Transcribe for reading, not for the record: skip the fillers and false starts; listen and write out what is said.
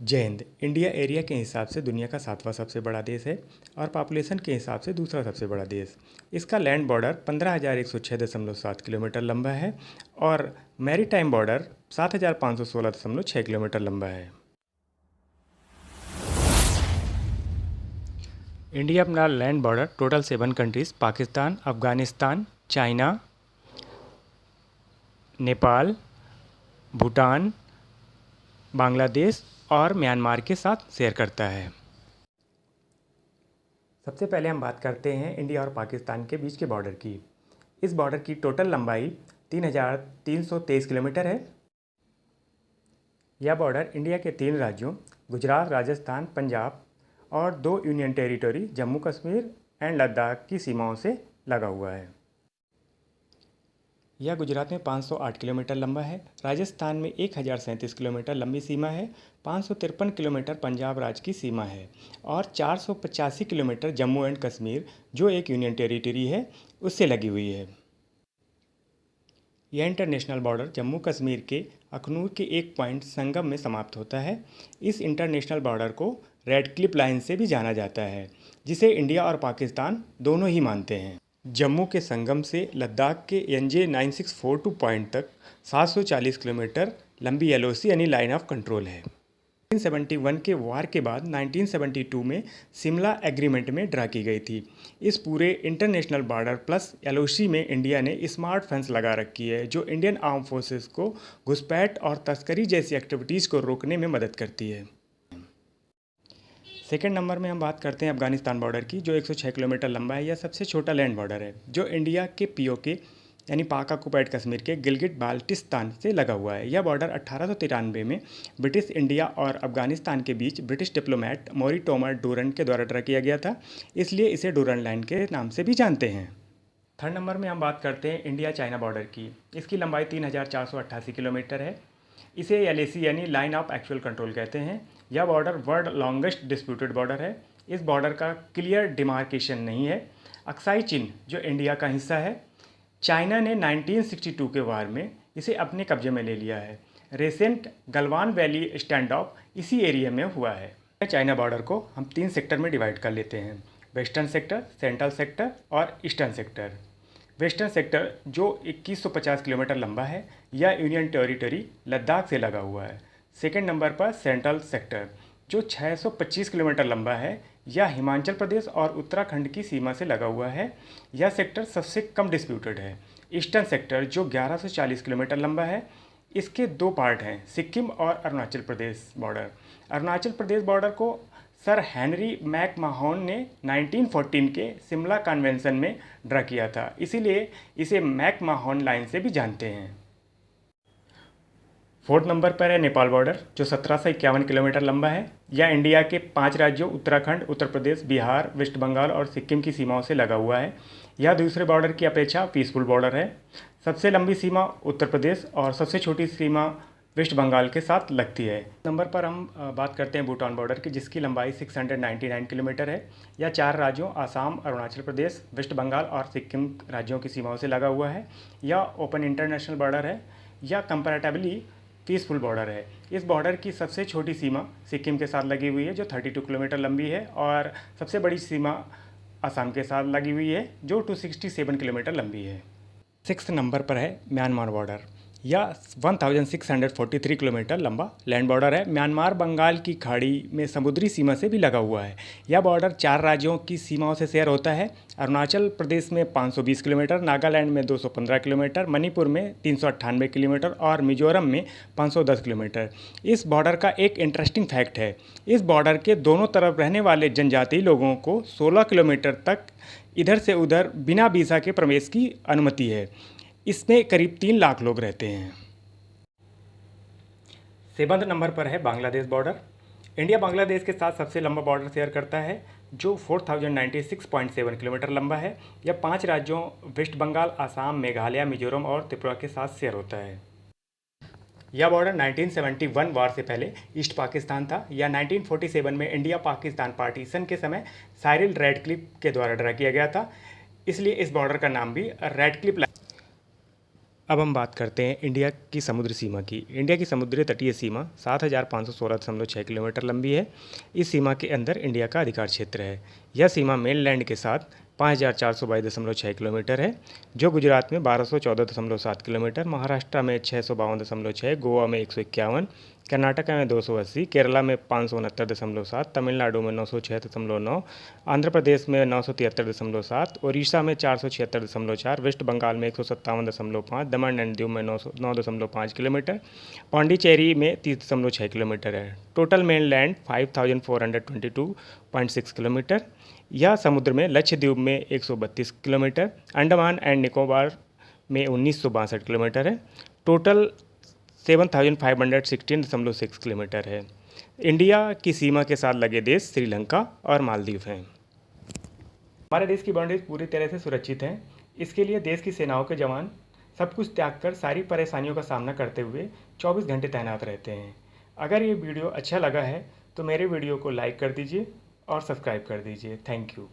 जय Hind. India area के हिसाब से दुनिया का 7वां सबसे बड़ा देश है और पॉपुलेशन के हिसाब से दूसरा सबसे बड़ा देश। इसका लैंड बॉर्डर 15,106.7 किलोमीटर लंबा है और मैरीटाइम बॉर्डर 7,516.6 किलोमीटर लंबा है। इंडिया अपना land border total 7 countries Pakistan, Afghanistan, China, Nepal, Bhutan, Bangladesh और म्यांमार के साथ शेयर करता है। सबसे पहले हम बात करते हैं इंडिया और पाकिस्तान के बीच के बॉर्डर की। इस बॉर्डर की टोटल लंबाई 3,323 किलोमीटर है। यह बॉर्डर इंडिया के 3 राज्यों गुजरात, राजस्थान, पंजाब और 2 union territory Jammu Kashmir and Ladakh की सीमाओं से लगा हुआ है। यह गुजरात में 508 किलोमीटर लंबा है, राजस्थान में 1037 किलोमीटर लंबी सीमा है, 553 किलोमीटर पंजाब राज्य की सीमा है और 485 किलोमीटर जम्मू एंड कश्मीर जो एक यूनियन टेरिटरी है उससे लगी हुई है। यह इंटरनेशनल बॉर्डर जम्मू कश्मीर के अखनूर के एक पॉइंट संगम में समाप्त होता है। इस इंटरनेशनल बॉर्डर को रेड क्लिफ लाइन से भी जाना जाता है, जिसे इंडिया और पाकिस्तान दोनों ही मानते हैं। जम्मू के संगम से लद्दाख के NJ 9642 पॉइंट तक 740 किलोमीटर लंबी LOC यानी लाइन ऑफ कंट्रोल है। 1971 के वार के बाद 1972 में शिमला एग्रीमेंट में ड्रा की गई थी। इस पूरे इंटरनेशनल बॉर्डर प्लस LOC में इंडिया ने स्मार्ट फेंस लगा रखी है, जो इंडियन आर्म फोर्सेस को घुसपैठ और तस्करी जैसी एक्टिविटीज़ को रोकने में मदद करती है। सेकेंड नंबर में हम बात करते हैं अफगानिस्तान बॉर्डर की, जो 106 किलोमीटर लंबा है। यह सबसे छोटा लैंड बॉर्डर है, जो इंडिया के POK यानी पाक ऑक्युपाइड कश्मीर के गिलगिट बाल्टिस्तान से लगा हुआ है। यह बॉर्डर 1893 में ब्रिटिश इंडिया और अफगानिस्तान के बीच ब्रिटिश डिप्लोमेट मोरिटोमर डूरंड के द्वारा ड्रा किया गया था, इसलिए इसे डूरंड लाइन के नाम से भी जानते हैं। थर्ड नंबर में हम बात करते हैं इंडिया चाइना बॉर्डर की। इसकी लंबाई 3,488 किलोमीटर है। इसे LAC यानी लाइन ऑफ एक्चुअल कंट्रोल कहते हैं। यह border world longest disputed border है। इस बॉर्डर का क्लियर डिमार्केशन नहीं है। अक्साई चीन जो इंडिया का हिस्सा है, चाइना ने 1962 के वार में इसे अपने कब्जे में ले लिया है। रेसेंट गलवान वैली स्टैंड ऑफ इसी एरिया में हुआ है। चाइना बॉर्डर को हम 3 सेक्टर में डिवाइड कर लेते हैं: वेस्टर्न सेक्टर, सेंट्रल सेक्टर और ईस्टर्न सेक्टर। वेस्टर्न सेक्टर जो 2150 किलोमीटर लंबा है, यह यूनियन टेरिटरी लद्दाख से लगा हुआ है। सेकेंड नंबर पर सेंट्रल सेक्टर जो 625 किलोमीटर लंबा है, यह हिमाचल प्रदेश और उत्तराखंड की सीमा से लगा हुआ है। यह सेक्टर सबसे कम डिस्प्यूटेड है। ईस्टर्न सेक्टर जो 1140 किलोमीटर लंबा है, इसके 2 पार्ट हैं, सिक्किम और अरुणाचल प्रदेश बॉर्डर। अरुणाचल प्रदेश बॉर्डर को सर हेनरी मैकमाहोन ने 1914 के शिमला कन्वेंशन में ड्रा किया था, इसीलिए इसे मैकमाहोन लाइन से भी जानते हैं। फोर्थ नंबर पर है नेपाल बॉर्डर, जो 1751 किलोमीटर लंबा है। यह इंडिया के 5 राज्यों उत्तराखंड, उत्तर प्रदेश, बिहार, वेस्ट बंगाल और सिक्किम की सीमाओं से लगा हुआ है। यह दूसरे बॉर्डर की अपेक्षा पीसफुल बॉर्डर है। सबसे लंबी सीमा उत्तर प्रदेश और सबसे छोटी सीमा वेस्ट बंगाल के साथ लगती है। नंबर पर हम बात करते हैं भूटान बॉर्डर की, जिसकी लंबाई 699 किलोमीटर है। यह 4 राज्यों आसाम, अरुणाचल प्रदेश, वेस्ट बंगाल और सिक्किम राज्यों की सीमाओं से लगा हुआ है। यह ओपन इंटरनेशनल बॉर्डर है। यह कंपैरेटिवली पीसफुल बॉर्डर है। इस बॉर्डर की सबसे छोटी सीमा सिक्किम के साथ लगी हुई है, जो 32 किलोमीटर लंबी है, और सबसे बड़ी सीमा असम के साथ लगी हुई है, जो 267 किलोमीटर लंबी है। 6th नंबर पर है म्यांमार बॉर्डर। यह 1643 किलोमीटर लंबा लैंड बॉर्डर है। म्यांमार बंगाल की खाड़ी में समुद्री सीमा से भी लगा हुआ है। यह बॉर्डर 4 राज्यों की सीमाओं से शेयर होता है। अरुणाचल प्रदेश में 520 किलोमीटर, नागालैंड में 215 किलोमीटर, मणिपुर में 398 किलोमीटर और मिजोरम में 510 किलोमीटर। इस बॉर्डर का एक इंटरेस्टिंग फैक्ट है, इस बॉर्डर के दोनों तरफ रहने वाले जनजातीय लोगों को 16 किलोमीटर तक इधर से उधर बिना वीज़ा के प्रवेश की अनुमति है। इसमें करीब 3 लाख लोग रहते हैं। 7th नंबर पर है बांग्लादेश बॉर्डर। इंडिया बांग्लादेश के साथ सबसे लंबा बॉर्डर शेयर करता है, जो 4096.7 किलोमीटर लंबा है। यह 5 राज्यों वेस्ट बंगाल, आसाम, मेघालय, मिजोरम और त्रिपुरा के साथ शेयर होता है। यह बॉर्डर 1971 वार से पहले ईस्ट पाकिस्तान था। यह 1947 में इंडिया पाकिस्तान पार्टीशन के समय साइरिल रेडक्लिफ के द्वारा ड्रा किया गया था, इसलिए इस बॉर्डर का नाम भी रेडक्लिफ। अब हम बात करते हैं इंडिया की समुद्र सीमा की। इंडिया की समुद्री तटीय सीमा 7,516.6 किलोमीटर लंबी है। इस सीमा के अंदर इंडिया का अधिकार क्षेत्र है। यह सीमा मेनलैंड के साथ 5,422.6 किलोमीटर है, जो गुजरात में 1,214.7 किलोमीटर, महाराष्ट्र में 652.6, गोवा में 151, कर्नाटका में 280, केरला में 569.7, तमिलनाडु में 906.9, आंध्र प्रदेश में 973.7, उड़ीसा में 476.4, वेस्ट बंगाल में 157.5, दमन एंड दीव में 9.5 किलोमीटर, पांडिचेरी में 30.6 किलोमीटर है। Total main land 5,422.6 kilometre. यह समुद्र में लक्षद्वीप में 132 किलोमीटर, अंडमान एंड निकोबार में 1962 किलोमीटर है। टोटल 7,516.6 किलोमीटर है। इंडिया की सीमा के साथ लगे देश श्रीलंका और मालदीव हैं। हमारे देश की बाउंड्रीज पूरी तरह से सुरक्षित हैं। इसके लिए देश की सेनाओं के जवान सब कुछ त्याग कर सारी परेशानियों का सामना करते हुए 24 घंटे तैनात रहते हैं। अगर ये वीडियो अच्छा लगा है तो मेरे वीडियो को लाइक कर दीजिए और सब्सक्राइब कर दीजिए। Thank you.